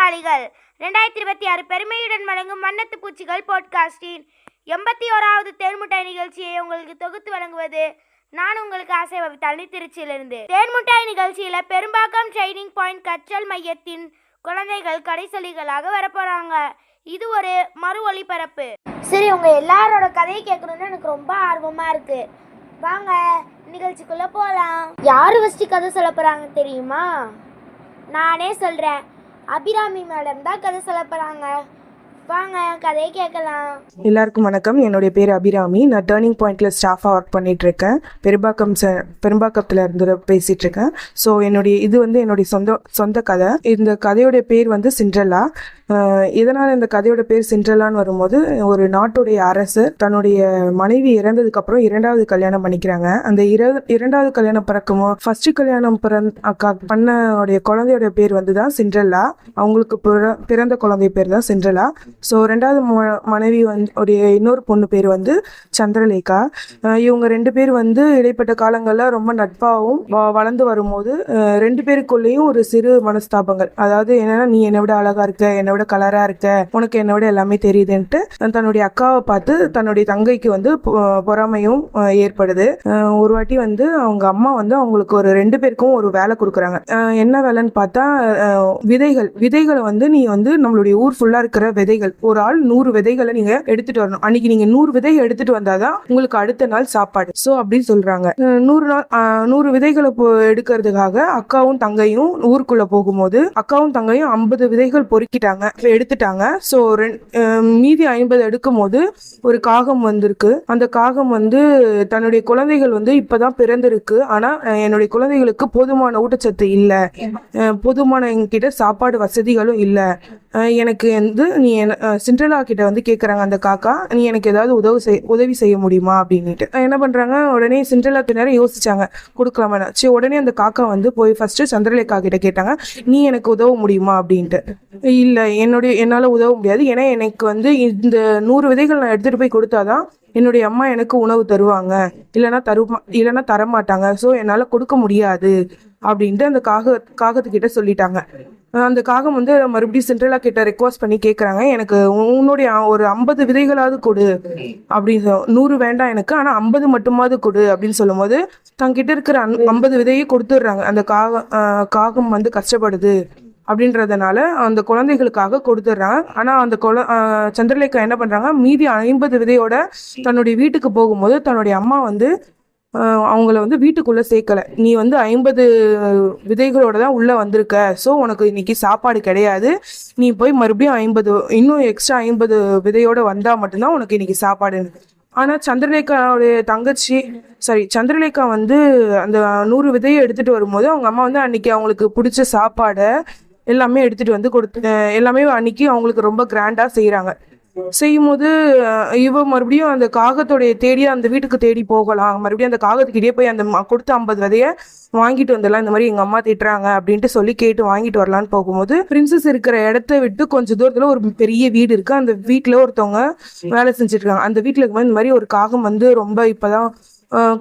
பத்திரகாளிகள் 2026 பெருமையுடன் வழங்கும் வண்ணத்து பூச்சிகள் பாட்காஸ்டின் 81வது தேன்முட்டாய் நிகழ்ச்சியை உங்களுக்கு தொகுத்து வழங்குவது நான் உங்களுக்கு ஆசை வவித்தாளி திருச்சியிலிருந்து. தேன்முட்டாய் நிகழ்ச்சியில பெரும்பாக்கம் ட்ரைனிங் பாயிண்ட் கற்றல் மையத்தின் குழந்தைகள் கடைசொலிகளாக வரப்போறாங்க. இது ஒரு மறு ஒளிபரப்பு. சரி, உங்க எல்லாரோட கதையை கேட்கணும்னு எனக்கு ரொம்ப ஆர்வமா இருக்கு. வாங்க நிகழ்ச்சிக்குள்ள போலாம். யாரு ஃபர்ஸ்ட் கதை சொல்ல போறாங்க தெரியுமா? நானே சொல்றேன். அபிராமி மேடம் தான் கதை சொல்ல போறாங்க. வாங்க கதையை கேட்கலாம். எல்லாருக்கும் வணக்கம். என்னுடைய பேர் அபிராமி. நான் டேர்னிங் பாயிண்ட்ல ஸ்டாஃபாக ஒர்க் பண்ணிட்டு இருக்கேன். பெரும்பாக்கத்தில் இருந்து பேசிட்டு இருக்கேன். ஸோ என்னுடைய சொந்த கதை. இந்த கதையோடைய பேர் சிண்ட்ரெல்லா. இதனால் இந்த கதையோட பேர் சிண்ட்ரெல்லான்னு வரும்போது, ஒரு நாட்டுடைய அரசர் தன்னுடைய மனைவி இறந்ததுக்கு அப்புறம் இரண்டாவது கல்யாணம் பண்ணிக்கிறாங்க. அந்த இரண்டாவது கல்யாணம் பிறக்குமோ ஃபர்ஸ்ட் கல்யாணம் பண்ண குழந்தையோட பேர் தான் சிண்ட்ரெல்லா. அவங்களுக்கு பிறந்த குழந்தை பேர் தான் சிண்ட்ரெல்லா. ஸோ ரெண்டாவது மனைவி இன்னொரு பொண்ணு பேர் சந்திரலேகா. இவங்க ரெண்டு பேர் இடைப்பட்ட காலங்களில் ரொம்ப நட்பாகவும் வளர்ந்து வரும்போது ரெண்டு பேருக்குள்ளேயும் ஒரு சிறு மனஸ்தாபங்கள். அதாவது என்னன்னா, நீ என்னை விட அழகா இருக்க, என்னை விட கலரா இருக்க, உனக்கு என்னை விட எல்லாமே தெரியுதுன்ட்டு தன்னுடைய அக்காவை பார்த்து தன்னுடைய தங்கைக்கு பொறாமையும் ஏற்படுது. ஒரு வாட்டி அவங்க அம்மா அவங்களுக்கு ஒரு ரெண்டு பேருக்கும் ஒரு வேலை கொடுக்குறாங்க. என்ன வேலைன்னு பார்த்தா, விதைகளை நீ நம்மளுடைய ஊர் ஃபுல்லா இருக்கிற விதைகள், ஒரு ஆள் 100 விதைகளை நீங்க எடுத்துட்டு வரணும். அன்னைக்கு நீங்க 100 விதையை எடுத்துட்டு வந்தாதான் உங்களுக்கு அடுத்த நாள் சாப்பாடு. சோ அப்படின்னு சொல்றாங்க. 100 விதைகளை எடுக்கிறதுக்காக அக்காவும் தங்கையும் ஊருக்குள்ள போகும்போது அக்காவும் தங்கையும் 50 விதைகள் பொறுக்கிட்டாங்க, எடுத்துட்டாங்க. ஸோ மீதி 50 எடுக்கும் போது ஒரு காகம் வந்திருக்கு. அந்த காகம் தன்னுடைய குழந்தைகள் இப்பதான் பிறந்திருக்கு, ஆனா என்னுடைய குழந்தைகளுக்கு போதுமான ஊட்டச்சத்து இல்லை, போதுமான என்கிட்ட சாப்பாடு வசதிகளும் இல்லை, எனக்கு நீ சிண்ட்ரெல்லா கிட்ட கேட்குறாங்க அந்த காக்கா, நீ எனக்கு ஏதாவது உதவி செய்ய முடியுமா அப்படின்ட்டு. என்ன பண்றாங்க, உடனே சிண்ட்ரெல்லா நேரம் யோசிச்சாங்க கொடுக்கலாமா. சரி, உடனே அந்த காக்கா போய் ஃபர்ஸ்ட் சந்திரலேகா கிட்ட கேட்டாங்க, நீ எனக்கு உதவ முடியுமா அப்படின்ட்டு. இல்லை, என்னால் உதவ முடியாது. ஏன்னா எனக்கு இந்த 100 விதைகள் நான் எடுத்துகிட்டு போய் கொடுத்தாதான் என்னுடைய அம்மா எனக்கு உணவு தருவாங்க, இல்லைன்னா தரமாட்டாங்க. ஸோ என்னால் கொடுக்க முடியாது அப்படின்ட்டு அந்த காகத்துக்கிட்ட சொல்லிட்டாங்க. அந்த காகம் மறுபடியும் சிண்ட்ரெல்லா கிட்ட ரெக்வஸ்ட் பண்ணி கேட்குறாங்க, எனக்கு உன்னுடைய ஒரு 50 விதைகளாவது கொடு அப்படின்னு. 100 வேண்டாம் எனக்கு, ஆனால் 50 மட்டுமாவது கொடு அப்படின்னு சொல்லும் போது தங்கிட்ட இருக்கிற 50 விதையை கொடுத்துடுறாங்க. அந்த காகம் கஷ்டப்படுது அப்படின்றதுனால அந்த குழந்தைகளுக்காக கொடுத்துட்றாங்க. ஆனால் அந்த சந்திரலேகா என்ன பண்ணுறாங்க, மீதி 50 விதையோட தன்னுடைய வீட்டுக்கு போகும்போது தன்னுடைய அம்மா அவங்கள வீட்டுக்குள்ளே சேர்க்கலை. நீ 50 விதைகளோட தான் உள்ளே வந்திருக்க, ஸோ உனக்கு இன்னைக்கு சாப்பாடு கிடையாது, நீ போய் மறுபடியும் இன்னும் எக்ஸ்ட்ரா 50 விதையோட வந்தால் மட்டும்தான் உனக்கு இன்னைக்கு சாப்பாடு. ஆனால் சந்திரலேகா அந்த 100 விதையை எடுத்துகிட்டு வரும்போது அவங்க அம்மா அன்னைக்கு அவங்களுக்கு பிடிச்ச சாப்பாடை எல்லாமே எடுத்துகிட்டு எல்லாமே அன்னைக்கு அவங்களுக்கு ரொம்ப கிராண்டாக செய்யும்போது இவ மறுபடியும் அந்த காகத்தோடைய தேடி அந்த வீட்டுக்கு தேடி போகலாம், மறுபடியும் அந்த காகத்துக்கிட்டே போய் அந்த கொடுத்த 50 விதைய வாங்கிட்டு வந்துடலாம், இந்த மாதிரி எங்க அம்மா திட்டுறாங்க அப்படின்ட்டு சொல்லி கேட்டு வாங்கிட்டு வரலான்னு போகும்போது பிரின்சஸ் இருக்கிற இடத்த விட்டு கொஞ்சம் தூரத்துல ஒரு பெரிய வீடு இருக்கு. அந்த வீட்டுல ஒருத்தவங்க வேலை செஞ்சுட்டு இருக்காங்க. அந்த வீட்டுல இந்த மாதிரி ஒரு காகம் ரொம்ப இப்பதான்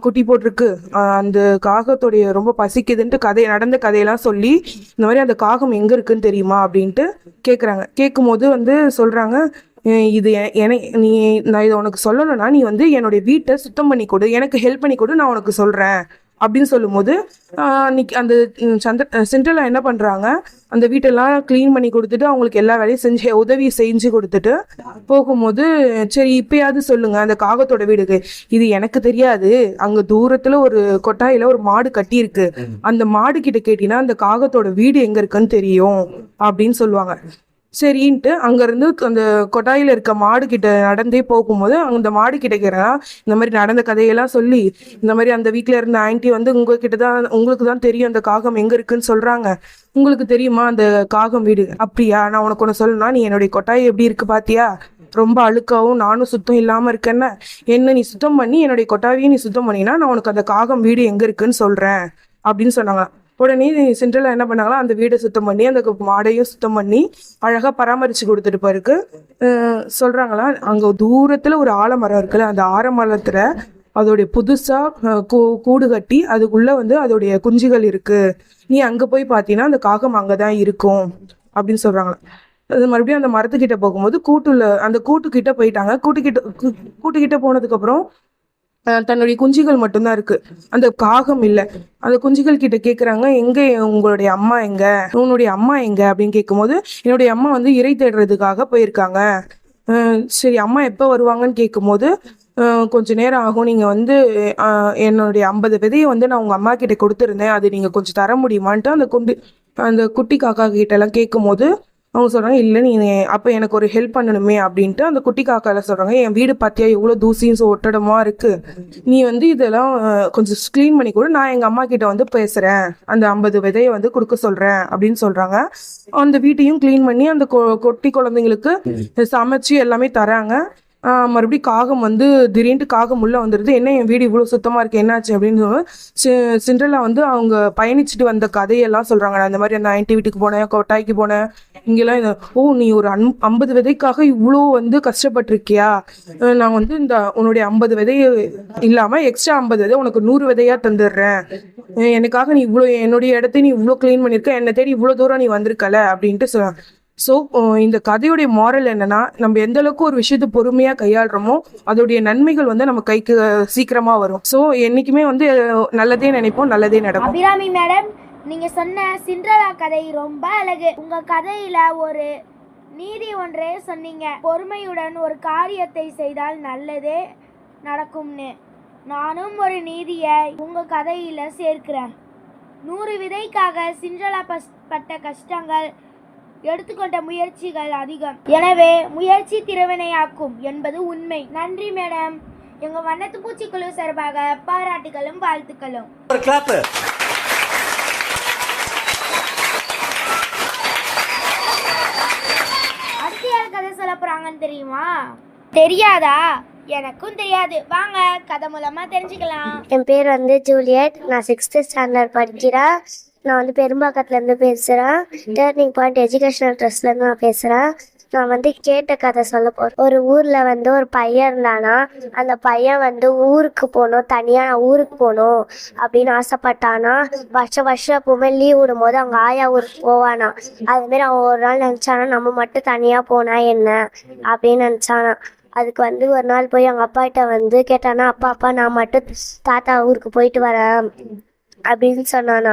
குட்டி போட்டிருக்கு, அந்த காகத்தோடைய ரொம்ப பசிக்குதுன்ட்டு நடந்த கதையெல்லாம் சொல்லி இந்த மாதிரி அந்த காகம் எங்க இருக்குன்னு தெரியுமா அப்படின்ட்டு கேட்குறாங்க. கேட்கும் போது சொல்றாங்க, இது நான் இதை உனக்கு சொல்லணும்னா நீ என்னுடைய வீட்டை சுத்தம் பண்ணி கொடு, எனக்கு ஹெல்ப் பண்ணி கொடு, நான் உனக்கு சொல்றேன் அப்படின்னு சொல்லும்போது அன்னைக்கு அந்த சிண்ட்ரெல்லா என்ன பண்றாங்க, அந்த வீட்டெல்லாம் கிளீன் பண்ணி கொடுத்துட்டு அவங்களுக்கு எல்லா வேலையும் உதவி செஞ்சு கொடுத்துட்டு போகும்போது, சரி இப்பயாவது சொல்லுங்க அந்த காகத்தோட வீடுக்கு. இது எனக்கு தெரியாது, அங்க தூரத்துல ஒரு கொட்டாயில ஒரு மாடு கட்டி இருக்கு, அந்த மாடு கிட்ட கேட்டீங்கன்னா அந்த காகத்தோட வீடு எங்க இருக்குன்னு தெரியும் அப்படின்னு சொல்லுவாங்க. சரின்ட்டு அங்கேருந்து அந்த கொட்டாயில் இருக்க மாடு கிட்ட நடந்தே போகும்போது அந்த மாடு கிட்ட கேட்குறேன், இந்த மாதிரி நடந்த கதையெல்லாம் சொல்லி, இந்த மாதிரி அந்த வீட்டில் இருந்த ஆன்ட்டி உங்களுக்கு தான் தெரியும் அந்த காகம் எங்கே இருக்குன்னு சொல்கிறாங்க, உங்களுக்கு தெரியுமா அந்த காகம் வீடு? அப்படியா, நான் உனக்கு ஒன்று சொல்லணும்னா, நீ என்னுடைய கொட்டாய் எப்படி இருக்கு பாத்தியா, ரொம்ப அழுக்காவும் நானும் சுத்தம் இல்லாமல் இருக்கேன்னா, என்ன நீ சுத்தம் பண்ணி என்னுடைய கொட்டாவையும் நீ சுத்தம் பண்ணினா நான் உனக்கு அந்த காகம் வீடு எங்கே இருக்குன்னு சொல்கிறேன் அப்படின்னு சொன்னாங்க. உடனே சிண்ட்ரெல்லா என்ன பண்ணாங்களா, அந்த வீடை சுத்தம் பண்ணி அந்த மாடையும் சுத்தம் பண்ணி அழகா பராமரிச்சு கொடுத்துட்டு போயிருக்கு. சொல்றாங்களா, அங்க தூரத்துல ஒரு ஆலமரம் இருக்குல்ல, அந்த ஆலமரத்துல அதோடைய புதுசா கூடு கட்டி அதுக்குள்ள அதோடைய குஞ்சுகள் இருக்கு, நீ அங்க போய் பார்த்தீங்கன்னா அந்த காகம் அங்கதான் இருக்கும் அப்படின்னு சொல்கிறாங்க. அது மறுபடியும் அந்த மரத்துக்கிட்ட போகும்போது அந்த கூட்டுக்கிட்ட போயிட்டாங்க. கூட்டுக்கிட்ட போனதுக்கப்புறம் தன்னுடைய குஞ்சுகள் மட்டும்தான் இருக்கு, அந்த காகம் இல்லை. அந்த குஞ்சுகள் கிட்ட கேட்குறாங்க, எங்க உன்னுடைய அம்மா எங்க அப்படின்னு கேட்கும்போது, என்னுடைய அம்மா வந்து இறை தேடுறதுக்காக போயிருக்காங்க. சரி, அம்மா எப்போ வருவாங்கன்னு கேட்கும்போது, கொஞ்ச நேரம் ஆகும், நீங்கள் வந்து என்னுடைய 50 விதையை வந்து நான் உங்கள் அம்மா கிட்ட கொடுத்துருந்தேன், அது நீங்கள் கொஞ்சம் தர முடியுமான்ட்டு அந்த குட்டி காக்கா கிட்ட எல்லாம் கேட்கும்போது அவங்க சொல்கிறாங்க, இல்லை நீ அப்போ எனக்கு ஒரு ஹெல்ப் பண்ணணுமே அப்படின்ட்டு அந்த குட்டி காக்கால சொல்கிறாங்க, என் வீடு பார்த்தியா எவ்வளோ தூசியும் ஒட்டடமாக இருக்குது, நீ வந்து இதெல்லாம் கொஞ்சம் க்ளீன் பண்ணி கொடு, நான் எங்கள் அம்மா கிட்ட வந்து பேசுகிறேன், அந்த 50 விதையை வந்து கொடுக்க சொல்கிறேன் அப்படின்னு சொல்கிறாங்க. அந்த வீட்டையும் க்ளீன் பண்ணி அந்த குட்டி குழந்தைங்களுக்கு சமைச்சு எல்லாமே தராங்க. மறுபடியும் காகம் வந்து திடீர்னு காகம் உள்ளே வந்துடுது. என்ன என் வீடு இவ்வளோ சுத்தமாக இருக்குது, என்னாச்சு அப்படின்னு சொல்லி சிண்ட்ரெல்லா வந்து அவங்க பயணிச்சுட்டு வந்த கதையெல்லாம் சொல்கிறாங்க. நான் இந்த மாதிரி அந்த ஆன்ட்டி வீட்டுக்கு போனேன், கொட்டாய்க்கு போனேன், இங்கெல்லாம் நீ ஒரு 50 விதைக்காக இவ்வளோ வந்து கஷ்டப்பட்டிருக்கியா, நான் வந்து உன்னுடைய 50 விதை இல்லாமல் எக்ஸ்ட்ரா 50 விதை உனக்கு 100 விதையாக தந்துடுறேன், எனக்காக நீ இவ்வளோ என்னுடைய இடத்த நீ இவ்வளோ க்ளீன் பண்ணியிருக்க, என்னை தேடி இவ்வளோ தூரம் நீ வந்திருக்கல அப்படின்ட்டு சொல்லுவாங்க. ஸோ இந்த கதையுடைய மாரல் என்னன்னா, நம்ம எந்த அளவுக்கு ஒரு விஷயத்தை பொறுமையாக கையாளுறோமோ அதோடைய நன்மைகள் வந்து நம்ம கைக்கு சீக்கிரமா வரும். ஸோ என்னைக்குமே வந்து நல்லதே நினைப்போம், நல்லதே நடக்கும். அபிராமி மேடம், நீங்க சொன்ன சிண்ட்ரெல்லா கதை ரொம்ப அழகு. உங்க கதையில ஒரு நீதி ஒன்றே சொன்னீங்க, பொறுமையுடன் ஒரு காரியத்தை செய்தால் நல்லதே நடக்கும்னு. நானும் ஒரு நீதியை உங்க கதையில சேர்க்கிறேன். 100 விதைக்காக சிண்ட்ரெல்லா பட்ட கஷ்டங்கள், எடுத்துக்கொண்ட முயற்சிகள் அதிகம். எனவே முயற்சி திறவினையாக்கும் என்பது உண்மை. நன்றி மேடம். எங்க வண்ணத்து பூச்சி குழு சார்பாக பாராட்டுகளும் வாழ்த்துக்களும். அடுத்து யார் கதை சொல்ல போறாங்கன்னு தெரியுமா? தெரியாதா? எனக்கும் தெரியாது. வாங்க கதை மூலமா தெரிஞ்சுக்கலாம். என் பேர் வந்து ஜூலியட். நான் 6th ஸ்டாண்டர்ட் படிக்கிறேன். நான் வந்து பெரும்பாக்கத்துலேருந்து பேசுகிறேன். டேர்னிங் பாயிண்ட் எஜுகேஷனல் ட்ரஸ்ட்லேருந்து நான் பேசுகிறேன். நான் வந்து கேட்ட கதை சொல்ல போகிறேன். ஒரு ஊரில் வந்து ஒரு பையன் இருந்தானா. அந்த பையன் வந்து ஊருக்கு போகணும், தனியாக ஊருக்கு போகணும் அப்படின்னு ஆசைப்பட்டானா. வருஷம் எப்பவுமே லீவ் விடும்போது அவங்க ஆயா ஊருக்கு போவானா. அதுமாரி அவன் ஒரு நாள் நினச்சானா, நம்ம மட்டும் தனியாக போனால் என்ன அப்படின்னு நினச்சானா. அதுக்கு வந்து ஒரு நாள் போய் அவங்க அப்பாகிட்ட வந்து கேட்டானா, அப்பா நான் மட்டும் தாத்தா ஊருக்கு போயிட்டு வரேன் அப்படின்னு சொன்னானா.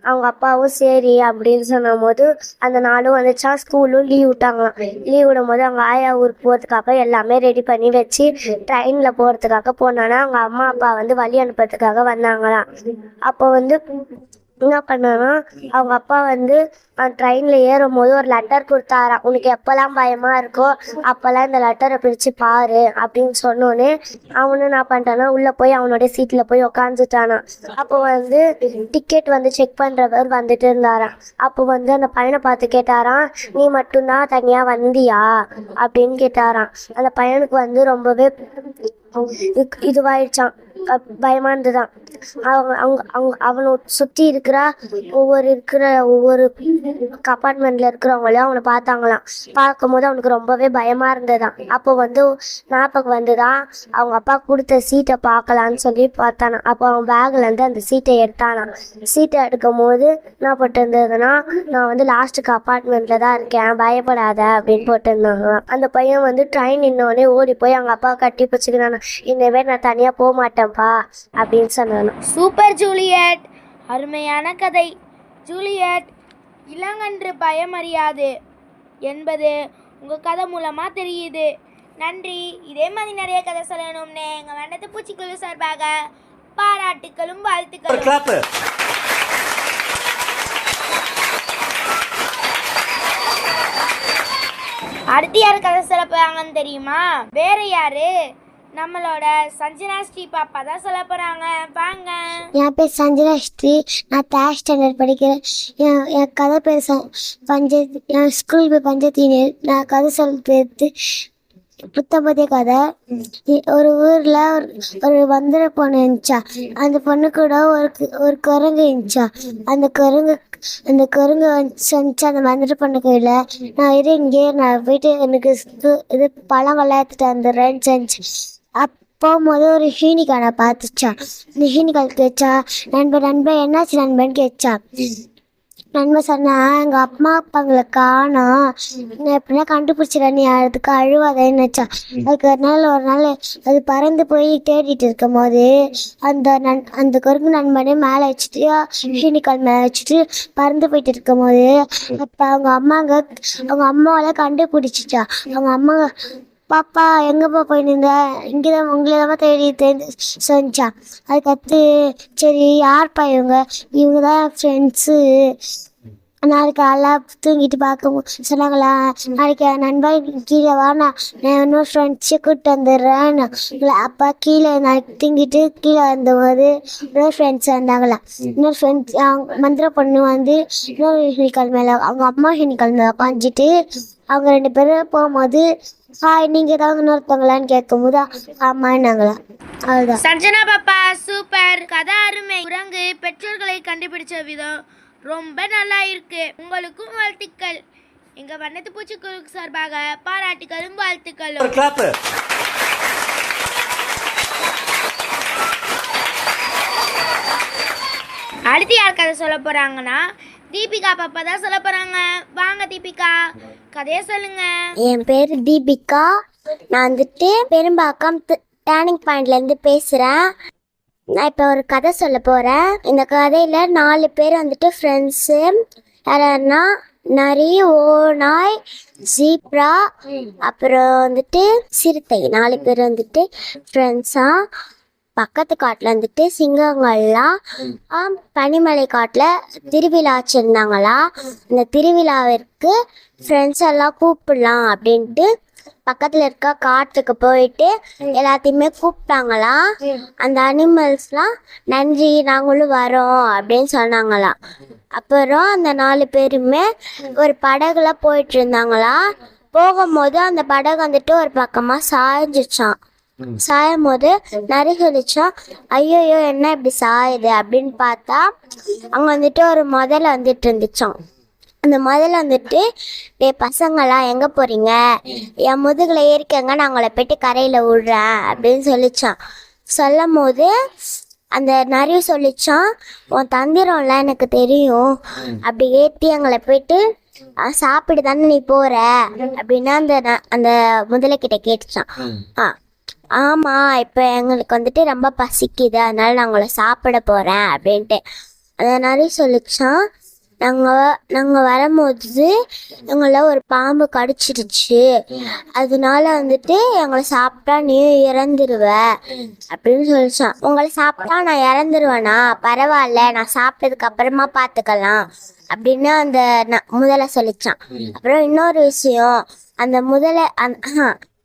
அவங்க அப்பாவும் சரி அப்படின்னு சொன்னும் போது அந்த நாளும் வந்துச்சா. ஸ்கூலும் லீவ் விட்டாங்களாம். லீவ் விடும் போது அவங்க ஆயா ஊருக்கு போகிறதுக்காக எல்லாமே ரெடி பண்ணி வச்சு ட்ரெயினில் போகிறதுக்காக போனானா. அவங்க அம்மா அப்பா வந்து வழி அனுப்புறதுக்காக வந்தாங்களாம். அப்போ வந்து என்ன பண்ணானா, அவங்க அப்பா வந்து ட்ரெயினில் ஏறும் போது ஒரு லெட்டர் கொடுத்தாராம். உனக்கு எப்போல்லாம் பயமாக இருக்கோ அப்போல்லாம் இந்த லெட்டரை பிரித்து பாரு அப்படின்னு சொன்னோன்னே அவனு என்ன பண்ணிட்டானா, உள்ளே போய் அவனுடைய சீட்டில் போய் உக்காந்துட்டானா. அப்போ வந்து டிக்கெட் வந்து செக் பண்ணுறவர் வந்துட்டு இருந்தாராம். அப்போ வந்து அந்த பையனை பார்த்து கேட்டாராம், நீ மட்டும்தான் தனியாக வந்தியா அப்படின்னு கேட்டாராம். அந்த பையனுக்கு வந்து ரொம்பவே இதுவாயிடுச்சான், பயமா இருந்துதான். அவனை சுற்றி இருக்கிற ஒவ்வொரு கம்பார்ட்மெண்ட்ல இருக்கிறவங்களையும் அவனை பார்த்தாங்களாம். பார்க்கும்போது அவனுக்கு ரொம்பவே பயமா இருந்ததான். அப்போ வந்து ஞாபகம் வந்துதான், அவங்க அப்பா கொடுத்த சீட்டை பார்க்கலான்னு சொல்லி பார்த்தானா. அப்போ அவன் பேக்ல இருந்து அந்த சீட்டை எடுத்தானான். சீட்டை எடுக்கும் போது என்ன போட்டு இருந்ததுன்னா, நான் வந்து லாஸ்ட் கம்பார்ட்மெண்ட்ல தான் இருக்கேன், பயப்படாத அப்படின்னு போட்டுருந்தாங்க. அந்த பையன் வந்து ட்ரெயின் நின்னோடனே ஓடி போய் அவங்க அப்பா கட்டி பிடிச்சிக்கிறான். இனிமேல் நான் தனியாக போக மாட்டேன்ப்பா அப்படின்னு சொன்னான். சூப்பர் ஜூலியட், அருமையான கதை. ஜூலியட், இளங்கன்று பயம் அறியாது என்பது உங்கள் கதை மூலமாக தெரியுது. நன்றி. இதே மாதிரி நிறைய கதை சொல்லணும்னு எங்கள் வண்ணத்து பூச்சிக்குழு சார்பாக பாராட்டுகளும் வாழ்த்துக்களும். அடுத்து யார் கதை சொல்ல போறாங்கன்னு தெரியுமா? வேற யாரு? நம்மளோட சஞ்சனா ஸ்ரீ பாப்பா தான் சொல்ல போறாங்க. வாங்க. என் பேர் சஞ்சனா ஸ்ரீ. நான் 3rd ஸ்டாண்டர்ட் படிக்கிறேன். என் கதை பேர் பஞ்சாயத்து. என் ஸ்கூல் பேர் பஞ்சாயத்து. நான் கதை சொல்ல பேர்த்து புத்தம்பதிய கதை. ஒரு ஊரில் ஒரு வந்திர பொண்ணு இருந்துச்சா. அந்த பொண்ணு கூட ஒரு குரங்கு இருந்துச்சா. அந்த குரங்கு வந்துச்சு அந்த வந்திர பொண்ணு கையில், நான் இங்கே நான் போயிட்டு எனக்கு இது பழங்கள்லாம் எடுத்துட்டு வந்துடுறேன்னு செஞ்சு. போகும்போது ஒரு ஹீனிக்கானை பார்த்துச்சா. இந்த ஹீனிக்கால் கேட்சா, நண்பன் என்னாச்சு நண்பன் கேட்சா. நண்பன் சொன்னா எங்கள் அம்மா அப்பாங்களை காணோம், நான் எப்படின்னா கண்டுபிடிச்சிடறேன், நீ அதுக்கு அழுவாதேன்னு நினச்சான். அதுக்கு ஒரு நாள் அது பறந்து போய் தேடிட்டு இருக்கும் போது அந்த குரங்கு நண்பனே மேலே வச்சுட்டு சீனிக்கால் மேலே வச்சுட்டு பறந்து போயிட்டு இருக்கும் போது அப்போ அவங்க அம்மாவால் கண்டுபிடிச்சிச்சா. அவங்க அம்மா, பாப்பா எங்கேப்பா போய் நின்ற, இங்கே தான் உங்களை தான் தேடி சொன்னிச்சா. அதுக்கடுத்து சரி யார்ப்பா இவங்க தான் ஃப்ரெண்ட்ஸு, நாளைக்கு காலைல தூங்கிட்டு பார்க்க சொன்னாங்களா, நாளைக்கு நண்பன் கீழே வாண்ணா, நான் இன்னொரு ஃப்ரெண்ட்ஸை கூப்பிட்டு வந்துடுறேன். அப்போ கீழே நாளைக்கு தூங்கிட்டு கீழே வந்தபோது இன்னொரு ஃப்ரெண்ட்ஸ் வந்தாங்களா. இன்னொரு ஃப்ரெண்ட்ஸ் அவங்க மந்திர பொண்ணு வந்து இன்னொரு ஹெனிக்கால் மேலே அவங்க அம்மா ஹெனிக்கால் மேலே உட்காந்துட்டு அவங்க 2 பேரும் போகும்போது ஹாய் நீங்கள் தான் இன்னொருத்தவங்களான்னு கேட்கும்போது ஆமான்னாங்களா. அவ்வளோதான். சஞ்சனா பாப்பா சூப்பர், கதை அருமை. குரங்கு பெற்றோர்களை கண்டுபிடிச்ச விதம் ரொம்ப நல்லா இருக்கு. உங்களுக்கும் வாழ்த்துக்கள். எங்க வண்ணத்து பூச்சி குழு சார்பாக பாராட்டுகளும் வாழ்த்துக்களும். அடுத்து யார் கதை சொல்ல போறாங்கன்னா தீபிகா பாப்பா தான் சொல்ல போறாங்க. வாங்க தீபிகா, கதையை சொல்லுங்க. என் பேர் தீபிகா. நான் வந்துட்டு பெரும்பாக்கம் டேர்னிங் பாயிண்ட்லேருந்து பேசுகிறேன். நான் இப்போ ஒரு கதை சொல்ல போகிறேன். இந்த கதையில் 4 பேர் வந்துட்டு ஃப்ரெண்ட்ஸு. யாருன்னா நரி, ஓநாய், ஜீப்ரா, அப்புறம் வந்துட்டு சிறுத்தை. 4 பேர் வந்துட்டு ஃப்ரெண்ட்ஸாக பக்கத்து காட்டில் வந்துட்டு சிங்கங்கள்லாம் பனிமலை காட்டில் திருவிழா வச்சுருந்தாங்களா. அந்த திருவிழாவிற்கு ஃப்ரெண்ட்ஸ் எல்லாம் கூப்பிடலாம் அப்படின்ட்டு பக்கத்தில் இருக்க காட்டுக்கு போயிட்டு எல்லாத்தையுமே கூப்பிட்டாங்களா. அந்த அனிமல்ஸ்லாம் நன்றி நாங்களும் வரோம் அப்படின்னு சொன்னாங்களா. அப்புறம் அந்த 4 பேருமே ஒரு படகுல போயிட்டு இருந்தாங்களா. போகும்போது அந்த படகு வந்துட்டு ஒரு பக்கமாக சாய்ஞ்சிச்சான். சாயும் போது நரி சொல்லிச்சான், ஐயோயோ என்ன இப்படி சாயுது அப்படின்னு பார்த்தா அங்கே வந்துட்டு ஒரு முதல்ல வந்துட்டு இருந்துச்சான். அந்த முதல்ல வந்துட்டு பசங்களாம் எங்கே போகிறீங்க, என் முதுகில் ஏறிக்கங்க, நான் உங்களை போய்ட்டு கரையில் விடுறேன் அப்படின்னு சொல்லிச்சான். சொல்லும் போது அந்த நரி சொல்லிச்சான், உன் தந்திரம்ல எனக்கு தெரியும், அப்படி ஏற்றி எங்களை போயிட்டு சாப்பிடு தானே நீ போகிற அப்படின்னா அந்த முதலைக்கிட்ட கேட்டுச்சான். ஆமாம், இப்போ எங்களுக்கு வந்துட்டு ரொம்ப பசிக்குது, அதனால நான் உங்களை சாப்பிட போகிறேன் அப்படின்ட்டு. அந்த நரி சொல்லிச்சான், நாங்கள் வரும்போது எங்களை ஒரு பாம்பு கடிச்சிருச்சு, அதனால வந்துட்டு எங்களை சாப்பிட்டா நீ இறந்துருவ அப்படின்னு சொல்லிச்சான். உங்களை சாப்பிட்டா நான் இறந்துருவேனா, பரவாயில்ல, நான் சாப்பிட்டதுக்கு அப்புறமா பார்த்துக்கலாம் அப்படின்னு அந்த முதலை சொல்லிச்சான். அப்புறம் இன்னொரு விஷயம், அந்த முதலை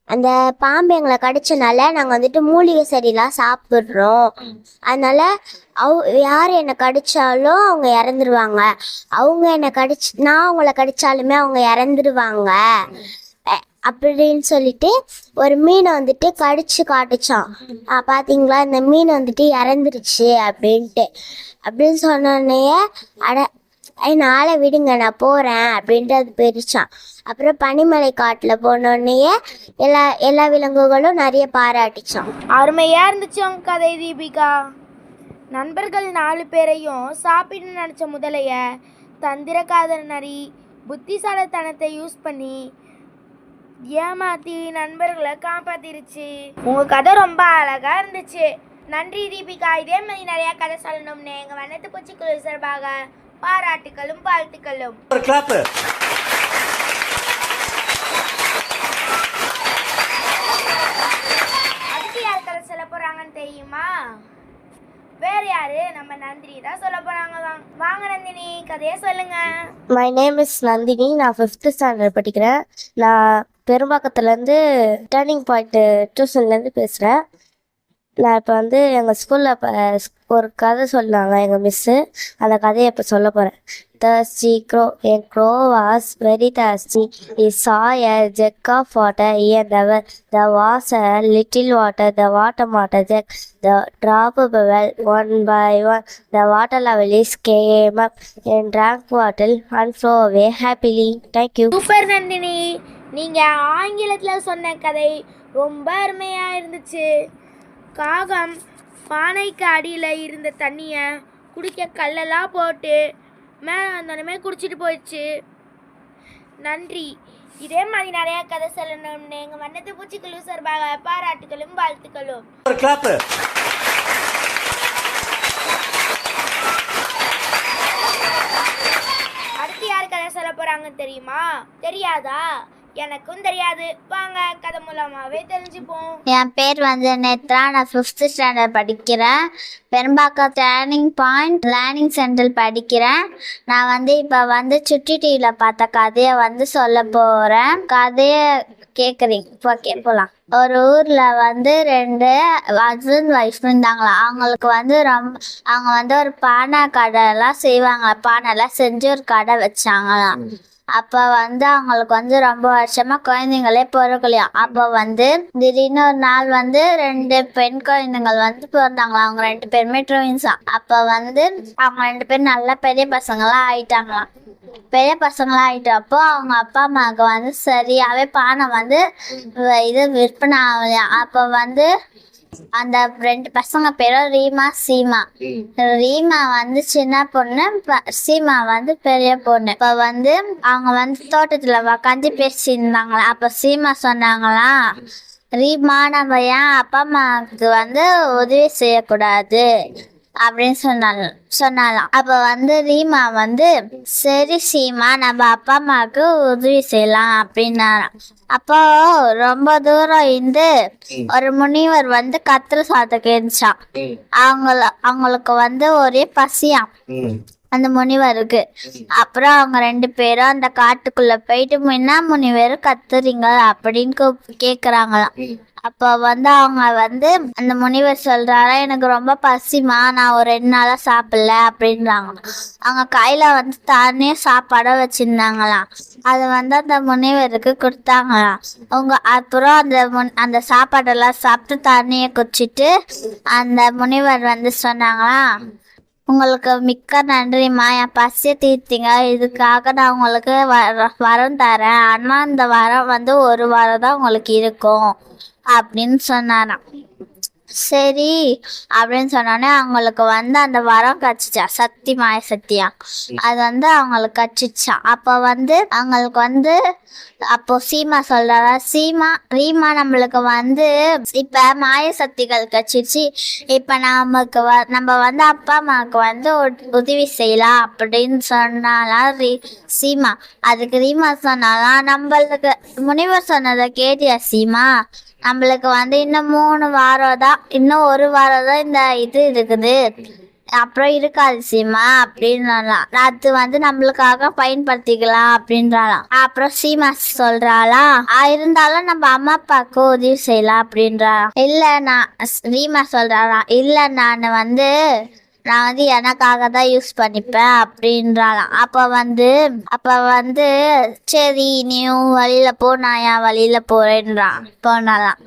அந்த பாம்பு எங்களை கடிச்சனால நாங்கள் வந்துட்டு மூலிகை செடியெலாம் சாப்பிட்றோம், அதனால யார் என்னை கடித்தாலும் அவங்க இறந்துருவாங்க, அவங்க என்னை நான் அவங்கள கடித்தாலுமே அவங்க இறந்துருவாங்க அப்படின்னு சொல்லிட்டு ஒரு மீனை வந்துட்டு கடிச்சு காட்டுச்சான். பார்த்தீங்களா, இந்த மீன் வந்துட்டு இறந்துருச்சு அப்படின்னு சொன்னோடனே நாளை விடுங்க நான் போகிறேன் அப்படின்ட்டு அது போயிடுச்சான். அப்புறம் பனிமலை காட்டில் போனோடனே எல்லா விலங்குகளும் நிறைய பாராட்டிச்சான். அருமையாக இருந்துச்சு உங்க கதை தீபிகா. நண்பர்கள் 4 பேரையும் சாப்பிட நினச்ச முதலைய தந்திரக்காத நரி புத்திசாலித்தனத்தை யூஸ் பண்ணி ஏமாற்றி நண்பர்களை காப்பாத்திருச்சு. உங்கள் கதை ரொம்ப அழகாக இருந்துச்சு. நன்றி தீபிகா. இதே மாதிரி நிறையா கதை சொல்லணும்னு எங்கள் வண்ணத்து பூச்சி குழு சார்பாக பாராட்டுகளும் வாழ்த்துக்களும். அதுக்கு யார் கதை சொல்ல போறாங்கன்னு தெரியுமா? வேற யாரு, நம்ம நந்தினி தான் சொல்ல போறாங்க. வாங்க நந்தினி, கதையை சொல்லுங்க. My name is Nandini. நான் 5th ஸ்டாண்டர்ட் படிக்கிறேன். நான் பெரும்பாக்கத்துலேருந்து டேர்னிங் பாயிண்ட் டியூஷன்லேருந்து பேசுகிறேன். நான் இப்போ வந்து எங்கள் ஸ்கூலில் ஒரு கதை சொன்னாங்க எங்கள் மிஸ்ஸு. அந்த கதையை இப்போ சொல்ல போகிறேன். Thirsty crow. A crow was very thirsty. He saw a jug of water near the well. There was a little water. The water jug. The drop fell one by one. The water levels came up and drank water and flew away happily. Thank you. Super Nandini, நீங்கள் ஆங்கிலத்தில் சொன்ன கதை ரொம்ப அருமையாக இருந்துச்சு. காகம் பானைக்கு அடியில் இருந்த தண்ணியை குடிக்க கல்லெல்லாம் போட்டு மேலே வந்தோடனே குடிச்சிட்டு போயிடுச்சு. நன்றி. இதே மாதிரி நிறைய கதை சொல்லணும்னு எங்கள் வண்ணத்து பூச்சிக்குழு சார்பாக பாராட்டுகளும் வாழ்த்துக்களும். அடுத்து யார் கதை சொல்ல போறாங்கன்னு தெரியுமா? தெரியாதா? எனக்கும் தெரியாது. வாங்க கதை மூலமாவே தெரிஞ்சுப்போம். என் பேர் வந்து நேத்ரா. நான் 5th ஸ்டாண்டர்ட் படிக்கிறேன். Perumbakkam turning point learning centre படிக்கிறேன். நான் வந்து இப்போ வந்து சுட்டி டிவியில் பார்த்த கதையை வந்து சொல்ல போகிறேன். கதையை கேட்குறீங்க? இப்போ கேட்கலாம். ஒரு ஊரில் வந்து 2 ஹஸ்பண்ட் ஒய்ஃப் இருந்தாங்களாம். அவங்களுக்கு வந்து அவங்க வந்து ஒரு பானை கடையெல்லாம் செய்வாங்க. பானைலாம் செஞ்சு ஒரு கடை வச்சாங்களாம். அப்போ வந்து அவங்களுக்கு வந்து ரொம்ப வருஷமா குழந்தைங்களே பிறக்கலையாம். அப்போ வந்து திடீர்னு ஒரு நாள் வந்து 2 பெண் குழந்தைங்கள் வந்து பிறந்தாங்களாம். அவங்க 2 பேருமே ட்வின்ஸாம். அப்போ வந்து அவங்க 2 பேரும் நல்லா பெரிய பசங்களாம் ஆயிட்டாங்களாம். பெரிய பசங்களாம் ஆயிட்டப்போ அவங்க அப்பா அம்மாவுக்கு வந்து சரியாவே பானை வந்து இது விற்பனை ஆகலையாம். அப்போ வந்து அந்த 2 பசங்க பேரும் ரீமா சீமா. ரீமா வந்து சின்ன பொண்ணு, சீமா வந்து பெரிய பொண்ணு. இப்ப வந்து அவங்க வந்து தோட்டத்துல உக்காந்து பேசியிருந்தாங்களா. அப்ப சீமா சொன்னாங்களாம், ரீமா நம்ம ஏன் அப்பா அம்மாவுக்கு வந்து உதவி செய்யக்கூடாது அப்படின்னு சொன்னாலாம். அப்ப வந்து ரீமா வந்து சரி சீமா நம்ம அப்பா அம்மாவுக்கு உதவி செய்யலாம் அப்படின்னாராம். அப்போ ரொம்ப தூரம் இருந்து ஒரு முனிவர் வந்து கத்திர சாத்த கேட்டுச்சான். அவங்களுக்கு வந்து ஒரே பசியாம் அந்த முனிவருக்கு. அப்புறம் அவங்க 2 பேரும் அந்த காட்டுக்குள்ள போயிட்டு முன்னா முனிவர் கத்துறீங்க அப்படின்னு கேக்குறாங்களாம். அப்போ வந்து அவங்க வந்து அந்த முனிவர் சொல்றாரா, எனக்கு ரொம்ப பசிமா, நான் ஒரு 2 நாளா சாப்பிடல அப்படின்றாங்க. அவங்க கையில வந்து தானே சாப்பாட வச்சிருந்தாங்களாம். அது வந்து அந்த முனிவருக்கு கொடுத்தாங்களாம். அப்புறம் அந்த சாப்பாடெல்லாம் சாப்பிட்டு தண்ணியை குடிச்சிட்டு அந்த முனிவர் வந்து சொன்னாங்களாம், உங்களுக்கு மிக்க நன்றிம்மா, என் பசியை தீர்த்தீங்க. இதுக்காக நான் உங்களுக்கு வரம் தரேன். ஆனால் அந்த வரம் வந்து 1 வாரம் தான் உங்களுக்கு இருக்கும் அப்படின்னு சொன்னாராம். சரி அப்படின்னு சொன்னோடனே அவங்களுக்கு வந்து அந்த வரம் கச்சிச்சா, சக்தி மாய சக்தியா அது வந்து அவங்களுக்கு கச்சிச்சான். அப்போ வந்து அவங்களுக்கு வந்து அப்போ சீமா சொல்றாரா, ரீமா நம்மளுக்கு வந்து இப்ப மாய சக்திகள் கச்சிச்சு. இப்ப நம்ம வந்து அப்பா அம்மாவுக்கு வந்து உதவி செய்யலாம் அப்படின்னு சொன்னாலாம் சீமா. அதுக்கு ரீமா சொன்னாலாம், நம்மளுக்கு முனிவர் சொன்னதை கேட்டியா சீமா, நம்மளுக்கு வந்து இன்னும் 3 வாரம் தான், இன்னும் 1 வாரம் தான் இந்த இது இருக்குது, அப்புறம் இருக்காது சீமா அப்படின்னாலாம். அது வந்து நம்மளுக்காக பயன்படுத்திக்கலாம் அப்படின்றாலாம். அப்புறம் சீமா சொல்றாளாம், இருந்தாலும் நம்ம அம்மா அப்பாவுக்கு உதவி செய்யலாம் அப்படின்றாலாம். ரீமா சொல்றாளாம், இல்ல நான் வந்து எனக்காக தான் யூஸ் பண்ணிப்பேன் அப்படின்றாலாம். அப்ப வந்து சரி நீ வழியில போ, நான் என் வழியில போனாலாம்.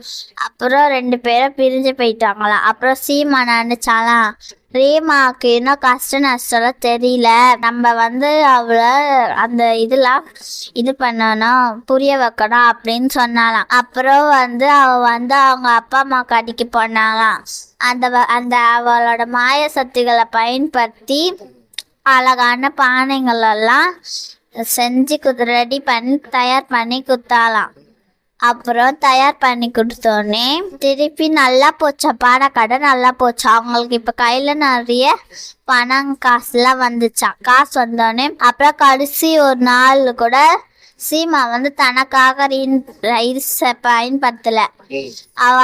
அப்புறம் 2 பேரும் பிரிஞ்சு போயிட்டாங்களாம். அப்புறம் சீமா நினைச்சாலாம், ரீமாவுக்கு இன்னும் கஷ்ட நஷ்டம் தெரியல, நம்ம வந்து அவளை அந்த இது பண்ணணும், புரிய வைக்கணும் அப்படின்னு சொன்னாலாம். அப்புறம் வந்து அவங்க அப்பா அம்மா கடைக்கு போனாலாம். அந்த அவளோட மாய சக்திகளை பயன்படுத்தி அழகான பானைகள் எல்லாம் செஞ்சு ரெடி பண்ணி தயார் பண்ணி குத்தாலாம். அப்புறம் தயார் பண்ணி கொடுத்தோடனே திருப்பி நல்லா போச்சா, பானை கடை நல்லா போச்சா. அவங்களுக்கு இப்ப கையில நிறைய பணம் காசுலாம் வந்துச்சா. காசு வந்தோடனே அப்புறம் கடைசி ஒரு நாள் கூட சீமா வந்து தனக்காக பயன்படுத்தல.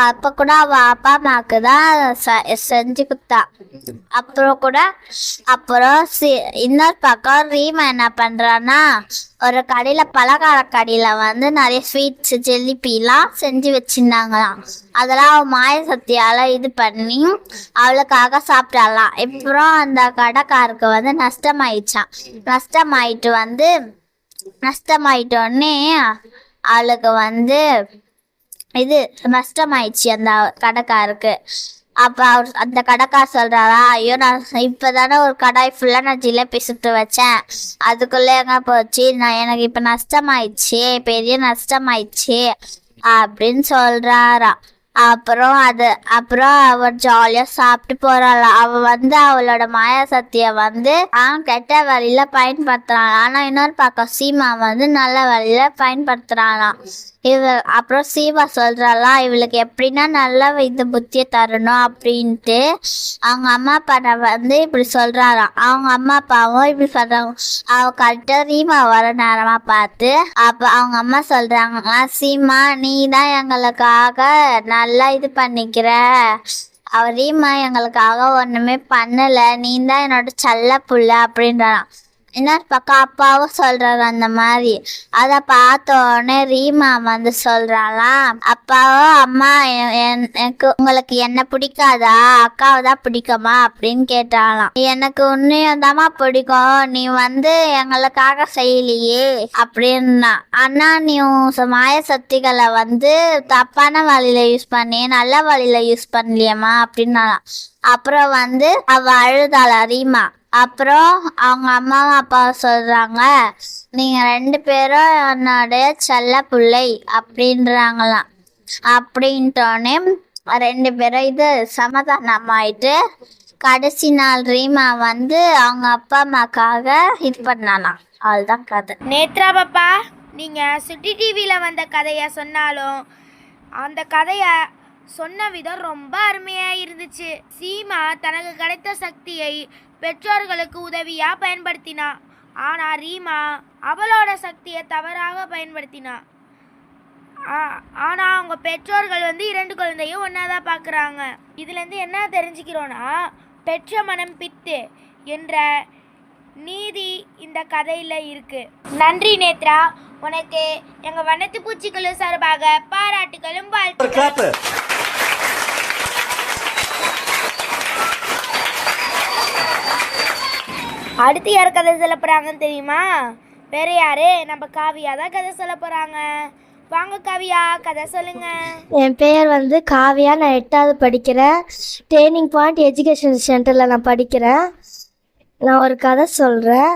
அப்ப கூட அவ அப்பா அம்மாவுக்கு தான் செஞ்சு கொடுத்தா. அப்புறம் இன்னொரு பக்கம் ரீமா என்ன பண்றான்னா, ஒரு கடையில பலகார கடையில வந்து நிறைய ஸ்வீட்ஸ் ஜெல்லிபிலாம் செஞ்சு வச்சிருந்தாங்களாம். அதெல்லாம் அவ மாய சக்தியால இது பண்ணி அவளுக்காக சாப்பிட்டாலாம். அப்புறம் அந்த கடைக்காருக்கு வந்து நஷ்டமாயிட்டோடனே அவளுக்கு வந்து இது நஷ்டமாயிடுச்சு அந்த கடைக்காருக்கு. அப்ப அந்த கடைக்கார் சொல்றாரா, ஐயோ நான் இப்பதானே ஒரு கடாய் ஃபுல்லா நான் ஜிலேபி சுட்டு வச்சேன், அதுக்குள்ள எங்க போச்சு, எனக்கு இப்ப நஷ்டமாயிடுச்சு, பெரிய நஷ்டமாயிடுச்சு அப்படின்னு சொல்றாரா. அப்புறம் அவ ஜாலியா சாப்பிட்டு போறாளாம். அவ வந்து அவளோட மாயா சக்திய வந்து கெட்ட வழியில பயன்படுத்துறாளாம். ஆனா இன்னொரு பக்கம் சீமா வந்து நல்ல வழியில பயன்படுத்துறாளாம். அப்புறம் சீமா சொல்றாளாம் இவளுக்கு எப்படின்னா நல்ல இந்த புத்திய தரணும் அப்படின்ட்டு அவங்க அம்மா அப்பா வந்து இப்படி சொல்றாராம். அவங்க அம்மா அப்பாவும் இப்படி சொல்றாங்க. அவ கரெக்டா ரீமா வர நேரமா பார்த்து அப்ப அவங்க அம்மா சொல்றாங்க, சீமா நீ தான் எங்களுக்காக நல்லா இது பண்ணிக்கிற, அவ ரீமா எங்களுக்காக ஒண்ணுமே பண்ணல, நீ தான் என்னோட செல்ல புள்ள அப்படின்றான். இன்னொரு பக்கம் அப்பாவும் சொல்றாரு அந்த மாதிரி. அதை பார்த்த உடனே ரீமா வந்து சொல்றாளாம், அப்பாவும் அம்மா எனக்கு உங்களுக்கு என்ன பிடிக்காதா, அக்காவை தான் பிடிக்குமா அப்படின்னு கேட்டாலாம். எனக்கு உன்னையும் தாம்மா பிடிக்கும், நீ வந்து எங்களுக்காக செய்யலையே அப்படின்னா. ஆனா நீ மாய சக்திகளை வந்து தப்பான வழியில யூஸ் பண்ணி நல்ல வழியில யூஸ் பண்ணலையம்மா அப்படின்னாலாம். அப்புறம் வந்து அவ அழுதாளா ரீமா. அப்புறம் அவங்க அம்மாவும் அப்பாவும் சொல்றாங்க, நீங்க 2 பேரும் என்னுடைய செல்ல பிள்ளை அப்படின்றாங்களாம். அப்படின்ட்டோடனே 2 பேரும் இது சமாதானம் ஆயிட்டு கடைசி நாள் ரீமா வந்து அவங்க அப்பா அம்மாக்காக இது பண்ணலாம். அதுதான் கதை. நேத்ரா பாப்பா, நீங்கள் சுட்டி டிவியில் வந்த கதையை சொன்னாலும் அந்த கதையை சொன்ன விதம் ரொம்ப அருமையாக இருந்துச்சு. சீமா தனக்கு கிடைத்த சக்தியை பெற்றோர்களுக்கு உதவியாக பயன்படுத்தினா. ஆனால் ரீமா அவளோட சக்தியை தவறாக பயன்படுத்தினா. ஆனால் அவங்க பெற்றோர்கள் வந்து 2 குழந்தையும் ஒன்றா தான் பார்க்குறாங்க. இதுலேருந்து என்ன தெரிஞ்சுக்கிறோன்னா, பெற்ற மனம் பித்து என்ற நீதி இந்த கதையில் இருக்கு. நன்றி நேத்ரா, உனக்கு எங்கள் வண்ணத்து பூச்சிக்குழு சார்பாக பாராட்டுகளும் வாழ்த்துக்களும். அடுத்து யார் கதை சொல்ல போகிறாங்கன்னு தெரியுமா? வேற யாரு? நம்ம காவியா தான் கதை சொல்ல போகிறாங்க. வாங்க காவியா, கதை சொல்லுங்க. என் பேர் வந்து காவியா. நான் 8வது படிக்கிறேன். டேர்னிங் பாயிண்ட் எஜுகேஷன் சென்டரில் நான் படிக்கிறேன். நான் ஒரு கதை சொல்கிறேன்.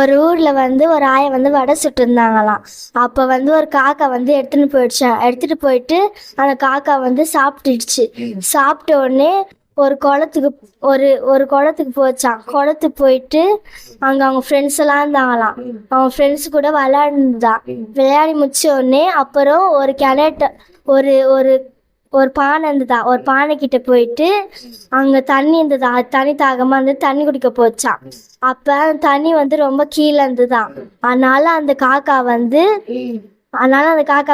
ஒரு ஊரில் வந்து ஒரு ஆயை வந்து வடை சுட்டுருந்தாங்களாம். அப்போ வந்து ஒரு காக்கா வந்து எடுத்துகிட்டு போயிட்டு அந்த காக்கா வந்து சாப்பிட்டுடுச்சு. சாப்பிட்ட உடனே ஒரு குளத்துக்கு போச்சான். குளத்துக்கு போயிட்டு அங்கே அவங்க ஃப்ரெண்ட்ஸ் எல்லாம் இருந்தாங்களாம். அவங்க ஃப்ரெண்ட்ஸ் கூட விளையாடி முடிச்ச உடனே அப்புறம் ஒரு ஒரு பானை இருந்ததா. ஒரு பானை கிட்ட போயிட்டு அங்கே தண்ணி இருந்ததா. தண்ணி தாகமாக இருந்து தண்ணி குடிக்க போச்சான். அப்போ தண்ணி வந்து ரொம்ப கீழே இருந்துதான். அதனால அந்த காக்கா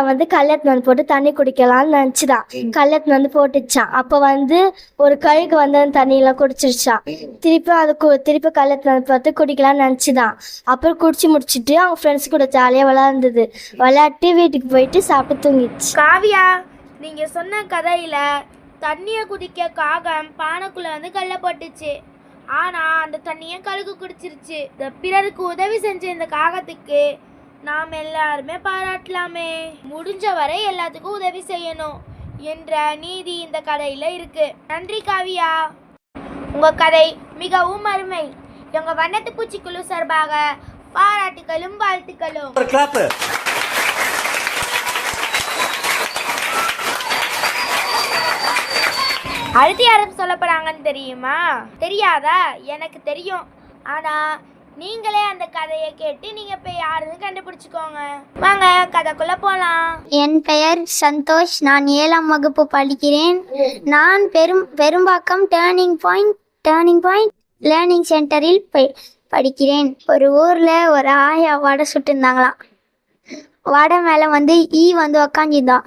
வந்து கல்லெத்து வந்து போட்டு தண்ணி குடிக்கலாம்னு நினச்சிதான். கல்லெத்து வந்து போட்டுச்சான். அப்போ வந்து ஒரு கழுகு வந்து அந்த தண்ணியெல்லாம் குடிச்சிருச்சான். திருப்பி கல்லெத்து வந்து பார்த்து குடிக்கலாம்னு நினச்சிதான். அப்புறம் குடிச்சு முடிச்சுட்டு அவங்க ஃப்ரெண்ட்ஸ் கூட ஜாலியாக விளையாட்டு வீட்டுக்கு போயிட்டு சாப்பிட்டு தூங்கிடுச்சு. காவியா, நீங்கள் சொன்ன கதையில் தண்ணியை குடிக்க காகம் பானைக்குள்ளே வந்து கல்லை போட்டுச்சு. ஆனால் அந்த தண்ணியை கழுகு குடிச்சிருச்சு. பிறருக்கு உதவி செஞ்ச இந்த காகத்துக்கு நாம் எல்லாருமே பாராட்டலாமே. முடிஞ்ச வரை எல்லாத்துக்கும் உதவி செய்யணும் என்ற நீதி இந்த கதையில் இருக்கு. நன்றி காவியா, உங்கள் கதை மிகவும் அருமை. எங்கள் வண்ணத்து பூச்சிக்குழு சார்பாக பாராட்டுகளும் வாழ்த்துக்களும். அடுத்து யாரும் சொல்ல போறாங்கன்னு தெரியுமா? தெரியாதா? எனக்கு தெரியும். ஆனால் நீங்களே அந்த கதையை கேட்டு நீங்கள் இப்போ யாருன்னு கண்டுபிடிச்சிக்கோங்க. வாங்க கதைக்குள்ளே போகலாம். என் பெயர் சந்தோஷ். நான் 7ஆம் வகுப்பு படிக்கிறேன். நான் பெரும்பாக்கம் டேர்னிங் பாயிண்ட் லேர்னிங் சென்டரில் படிக்கிறேன். ஒரு ஊரில் ஒரு ஆயா வடை சுட்டுருந்தாங்களாம். வடை மேலே வந்து வந்து உக்காந்துதான்.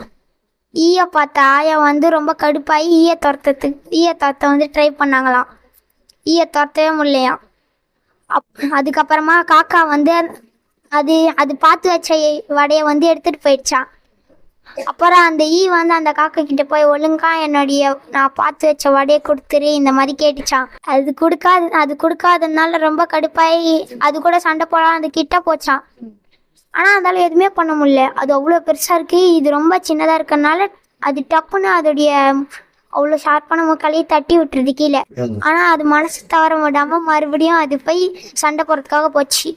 ஈயை பார்த்த ஆயா வந்து ரொம்ப கடுப்பாகி ஈயை துரத்த வந்து ட்ரை பண்ணாங்களாம். ஈயை துரத்தவே முடியலையாம். அதுக்கப்புறமா காக்கா வந்து அது பார்த்து வச்ச வடையை வந்து எடுத்துகிட்டு போயிடுச்சான். அப்புறம் அந்த வந்து அந்த காக்கா கிட்ட போய் ஒழுங்கா நான் பார்த்து வச்ச வடையை கொடுத்துரு இந்த மாதிரி கேட்டுச்சான். அது கொடுக்காததுனால ரொம்ப கடுப்பாகி அது கூட சண்டை போடலாம் அது கிட்ட போச்சான். ஆனால் அதனால எதுவுமே பண்ண முடியல. அது அவ்வளோ பெருசாக இருக்கு, இது ரொம்ப சின்னதாக இருக்கிறதுனால அது டப்புன்னு அதோடைய அவ்வளோ ஷார்ப்பான முக்காலையே தட்டி விட்டுருது கீழே. ஆனால் அது மனசு தவற விடாமல் மறுபடியும் அது போய் சண்டை போடுறதுக்காக போச்சு.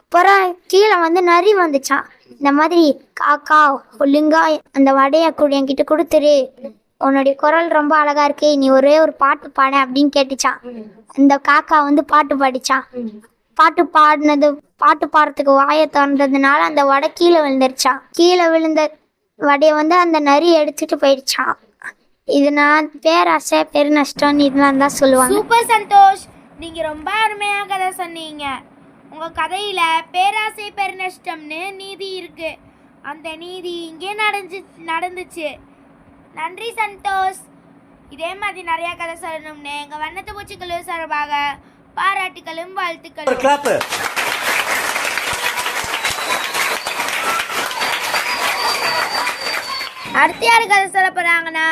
அப்புறம் கீழே வந்து நரி வந்துச்சான். இந்த மாதிரி காக்கா ஒழுங்கா அந்த வடையை என்கிட்ட கொடுத்துரு, உன்னுடைய குரல் ரொம்ப அழகா இருக்கு, நீ ஒரே ஒரு பாட்டு பாட அப்படின்னு கேட்டுச்சான். இந்த காக்கா வந்து பாட்டு பாடிச்சான். பாட்டு பாடுறதுக்கு வாயை திறந்ததுனால அந்த வடை கீழே விழுந்துருச்சான். கீழே விழுந்த வடையை வந்து அந்த நரி எடுத்துட்டு போயிடுச்சான். இது நான் பேராசை பெருநஷ்டம் இதெல்லாம் தான் சொல்லுவாங்க. சூப்பர் சந்தோஷ், நீங்க ரொம்ப அருமையாக கதை சொன்னீங்க. உங்க கதையில பேராசை பெருநஷ்டம்னு நீதி இருக்கு. அந்த நீதி இங்கே நடந்துச்சு. நன்றி சந்தோஷ். இதே மாதிரி நிறைய கதை சொல்லணும்னு எங்க வண்ணத்து பூச்சிக்குழு சார்பாக பாராட்டுகளும் வாழ்த்துக்களும். அடுத்து யாரு கதை சொல்ல போறாங்கன்னா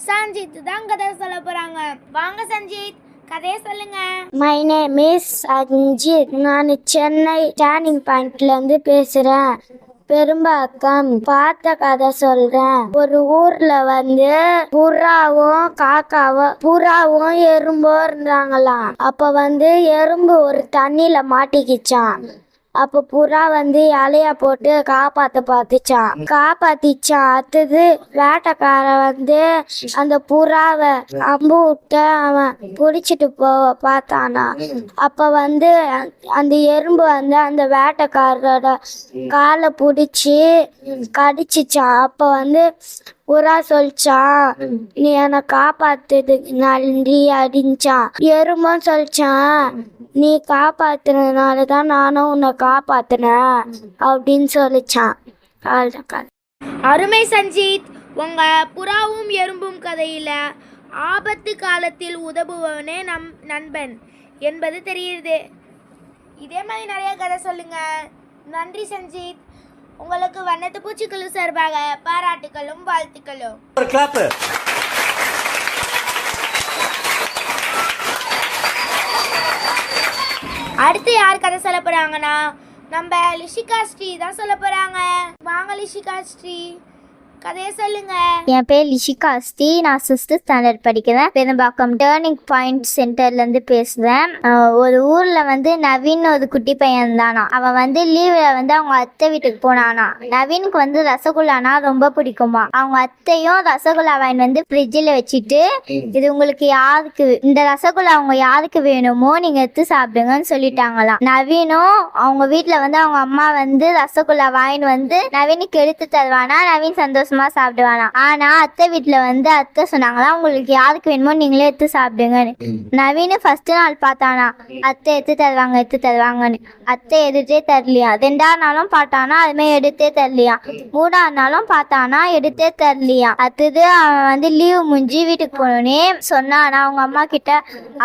சஞ்சித் தான் கதை சொல்ல போறாங்க. வாங்க சஞ்சித், கதையை சொல்லுங்க. My name is Sanjith. நான் சென்னை டர்னிங் பாயிண்ட்லேருந்து பேசுகிறேன். பெரும்பாக்கம் பார்த்த கதை சொல்றேன். ஒரு ஊர்ல வந்து புறாவும் எறும்பும் இருந்தாங்களாம். அப்ப வந்து எறும்பு ஒரு தண்ணியில மாட்டிக்கிச்சான். அப்போ புறா வந்து இலைய போட்டு காப்பாத்திச்சான். அடுத்தது வேட்டைக்காரன் வந்து அந்த புறாவை அம்பு விட்டு அவன் பிடிச்சிட்டு பார்த்தானா. அப்ப வந்து அந்த எறும்பு வந்து அந்த வேட்டைக்காரரோட காலை பிடிச்சி கடிச்சிச்சான். அப்ப வந்து புறா சொல்லிச்சான், நீ என்னை காப்பாத்துறதுக்கு நன்றி அப்படின்ச்சான். எறும்பும் சொல்லிச்சான், நீ காப்பாத்துனதுனால தான் நானும் உன்னை காப்பாத்தினேன் அப்படின்னு சொல்லிச்சான். அருமை சஞ்சித், உங்க புறாவும் எறும்பும் கதையில ஆபத்து காலத்தில் உதவுவனே நம் நண்பன் என்பது தெரியுது. இதே மாதிரி நிறைய கதை சொல்லுங்க. நன்றி சஞ்சித். உங்களுக்கு வண்ணத்து பூச்சிக்குழு சார்பாக பாராட்டுகளும் வாழ்த்துக்களும். அடுத்து யார் கதை சொல்ல போறாங்கன்னா நம்ம லிஷிகா ஸ்ரீ தான் சொல்ல போறாங்க. வாங்க லிஷிகா ஸ்ரீ, கதையை சொல்லுங்க. என் பேர் லிஷிகா ஸ்ரீ. நான் 6th ஸ்டாண்டர்ட் படிக்கிறேன். பெரும்பாக்கம் டர்னிங் பாயிண்ட் சென்டர்லேருந்து பேசுகிறேன். ஒரு ஊரில் வந்து நவீன் ஒரு குட்டி பையன் தானா. அவன் வந்து லீவில் வந்து அவங்க அத்தை வீட்டுக்கு போனானா. நவீனுக்கு வந்து ரசகுல்லானா ரொம்ப பிடிக்குமா. அவங்க அத்தையும் ரசகுல்லா வாங்கி வந்து ஃப்ரிட்ஜில் வச்சுட்டு, இது உங்களுக்கு யாருக்கு இந்த ரசகுல்லா அவங்க யாருக்கு வேணுமோ நீங்கள் எடுத்து சாப்பிடுங்கன்னு சொல்லிட்டாங்களாம். நவீனும் அவங்க வீட்டில் வந்து அவங்க அம்மா வந்து ரசகுல்லா வாங்கின்னு வந்து நவீனுக்கு எடுத்து தருவானா. நவீன் சந்தோஷம் சாப்பிடுவானா. ஆனா அத்தை வீட்டுல வந்து அத்தை சொன்னாங்களா, உங்களுக்கு யாருக்கு வேணுமோ நீங்களே எடுத்து சாப்பிடுங்கன்னு. நவீன ஃபர்ஸ்ட் நாள் பார்த்தானா, அத்தை எடுத்து தருவாங்கன்னு. அத்தை எடுத்தே தரலையா. 2ஆவது நாளும் பார்த்தானா, அதுமே எடுத்தே தரலையா. 3ஆவது நாளும் பார்த்தானா, எடுத்தே தரலையா. அடுத்தது அவன் வந்து லீவு முடிஞ்சு வீட்டுக்கு போனோடனே சொன்னானா அவங்க அம்மா கிட்ட,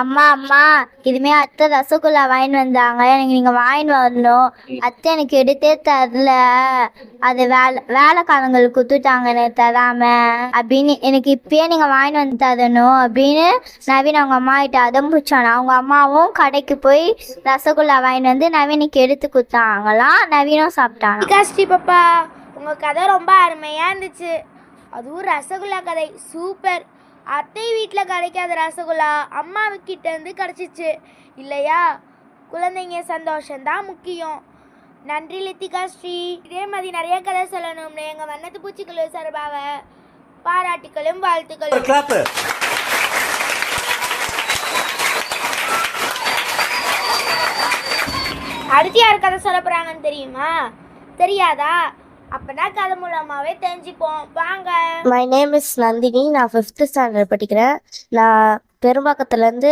அம்மா இதுமே அத்தை ரசகுல்லா வாங்கிட்டு வந்தாங்க, எனக்கு நீங்க வாங்கிட்டு வரணும். அத்தை எனக்கு எடுத்தே தரல, அது வேலைக்காரங்களுக்கு குத்துட்டாங்க தராம அப்படின்னு, எனக்கு இப்பயே நீங்க வாங்கிட்டு வந்து தரணும் அப்படின்னு நவீன் அவங்க அம்மா கிட்ட அடம் பிடிச்சானா. அவங்க அம்மாவும் கடைக்கு போய் ரசகுல்லா வாங்கிட்டு வந்து நவீனுக்கு எடுத்து கொடுத்தாங்களாம். நவீனும் சாப்பிட்டானா. காஸ்டி பாப்பா, உங்க கதை ரொம்ப அருமையா இருந்துச்சு. அதுவும் ரசகுல்லா கதை சூப்பர். அத்தை வீட்டில் கிடைக்காத ரசகுல்லா அம்மாவுக்கிட்ட இருந்து கிடைச்சிச்சு இல்லையா. குழந்தைங்க சந்தோஷம்தான் முக்கியம். நன்றி லித்திகா ஸ்ரீ. இதே மாதிரி நிறைய கதை சொல்லணும்னு எங்க வண்ணத்து பூச்சிக்குழு சார்பாக பாராட்டுகளும் வாழ்த்துக்களும். அடுத்து யார் கதை சொல்ல போறாங்கன்னு தெரியுமா? தெரியாதா? அப்பனா கதை மூலமாவே தெரிஞ்சுப்போம். வாங்க. My name is Nandini. நான் 5th ஸ்டாண்டர்ட் படிக்கிறேன். நான் பெரும்பாக்கத்துலேருந்து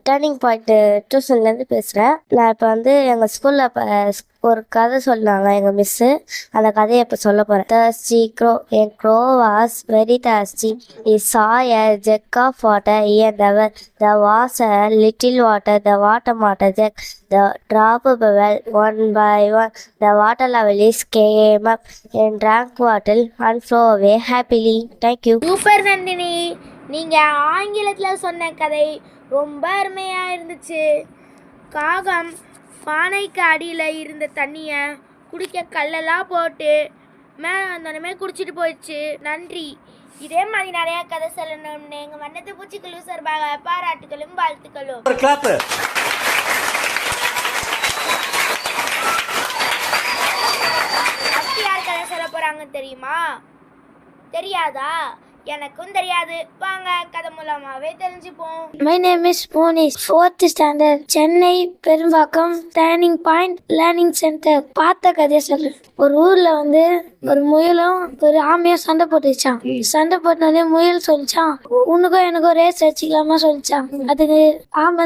டர்னிங் பாயிண்ட் டியூஷன்லேருந்து பேசுகிறேன். நான் இப்போ வந்து எங்கள் ஸ்கூலில் ஒரு கதை சொன்னாங்க எங்கள் மிஸ்ஸு. அந்த கதையை இப்போ சொல்ல போகிறேன். Thirsty crow. A crow was very thirsty. He saw a jug of water near the well. There was a little water. The water jug. The drop well one by one. The water level came up and drank water and flow away happily. Thank you. Super Nandini, நீங்க ஆங்கிலத்தில் சொன்ன கதை ரொம்ப அருமையா இருந்துச்சு. காகம் பானைக்கு அடியில் இருந்த தண்ணியை குடிக்க கல்லெல்லாம் போட்டு மேலே வந்தோடனே குடிச்சிட்டு போயிடுச்சு. நன்றி. இதே மாதிரி நிறைய கதை சொல்லணும்னு எங்க வண்ணத்து பூச்சிக்குழு சார்பாக பாராட்டுகளும் வாழ்த்துக்களும். சொல்லுவாங்க தெரியுமா? தெரியாதா? எனக்கும் தெரியாது. வாங்க கதை மூலமாவே தெரிஞ்சுப்போம். My name is Monish, 4th standard, Chennai Perumbakkam turning point learning centre. பார்த்த கதையை சொல்லு. ஒரு ஊர்ல வந்து ஒரு முயலும் ஒரு ஆமையும் சண்டை போட்டுச்சான். சண்டை போட்டோடனே முயல் சொல்லிச்சான், உனக்கும் எனக்கும் ரேஸ் வச்சுக்கலாமா சொல்லிச்சான். அதுக்கு ஆமை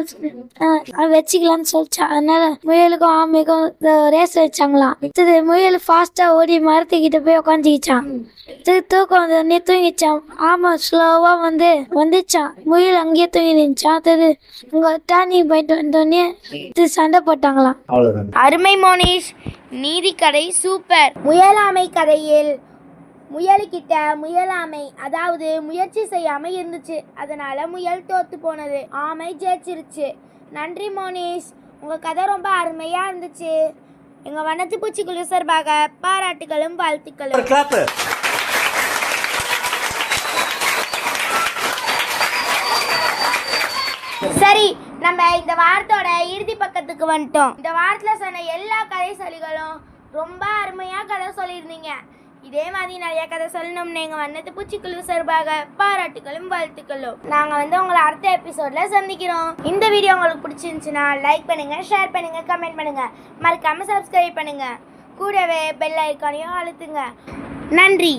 வச்சுக்கலாம்னு சொல்லிச்சான். அதனால முயலுக்கும் ஆமைக்கும் ரேஸ் வச்சாங்களாம். இது முயல் ஃபாஸ்டா ஓடி மரத்துக்கிட்ட போய் உட்காந்துக்கிச்சான். தூக்கம் வந்தோடனே தூங்கிச்சான். ஆமா ஸ்லோவா வந்துச்சான். முயல் அங்கேயே தூங்கி நின்றுச்சான். அது அங்க டர்னிங் பாயிண்ட் வந்தோடனே சண்டை போட்டாங்களாம். அருமை மோனிஷ், நீதி கதை சூப்பர். முயலாமை கதையில் முயலுக்கிட்ட முயலாமை அதாவது முயற்சி செய்யாம இருந்துச்சு. அதனால முயல் தோத்து போனது, ஆமை ஜெயிச்சிருச்சு. நன்றி மோனிஷ், உங்க கதை ரொம்ப அருமையா இருந்துச்சு. எங்க வண்ணத்து பூச்சிக்குழு சார்பாக பாராட்டுகளும் வாழ்த்துக்களும். சரி, நம்ம இந்த வாரத்தோட இறுதி பக்கத்துக்கு வந்துட்டோம். இந்த வாரத்தில் சொன்ன எல்லா கதைசொலிகளும் ரொம்ப அருமையாக கதை சொல்லியிருந்தீங்க. இதே மாதிரி நிறைய கதை சொல்லணும்னு எங்கள் வண்ணத்து பூச்சிக்குழு சார்பாக பாராட்டுகளும் வாழ்த்துக்களும். நாங்கள் உங்களை அடுத்த எபிசோடில் சந்திக்கிறோம். இந்த வீடியோ உங்களுக்கு பிடிச்சிருந்துச்சுன்னா லைக் பண்ணுங்கள், ஷேர் பண்ணுங்கள், கமெண்ட் பண்ணுங்கள், மறக்காமல் சப்ஸ்கிரைப் பண்ணுங்கள். கூடவே பெல் ஐக்கானையும் அழுத்துங்க. நன்றி.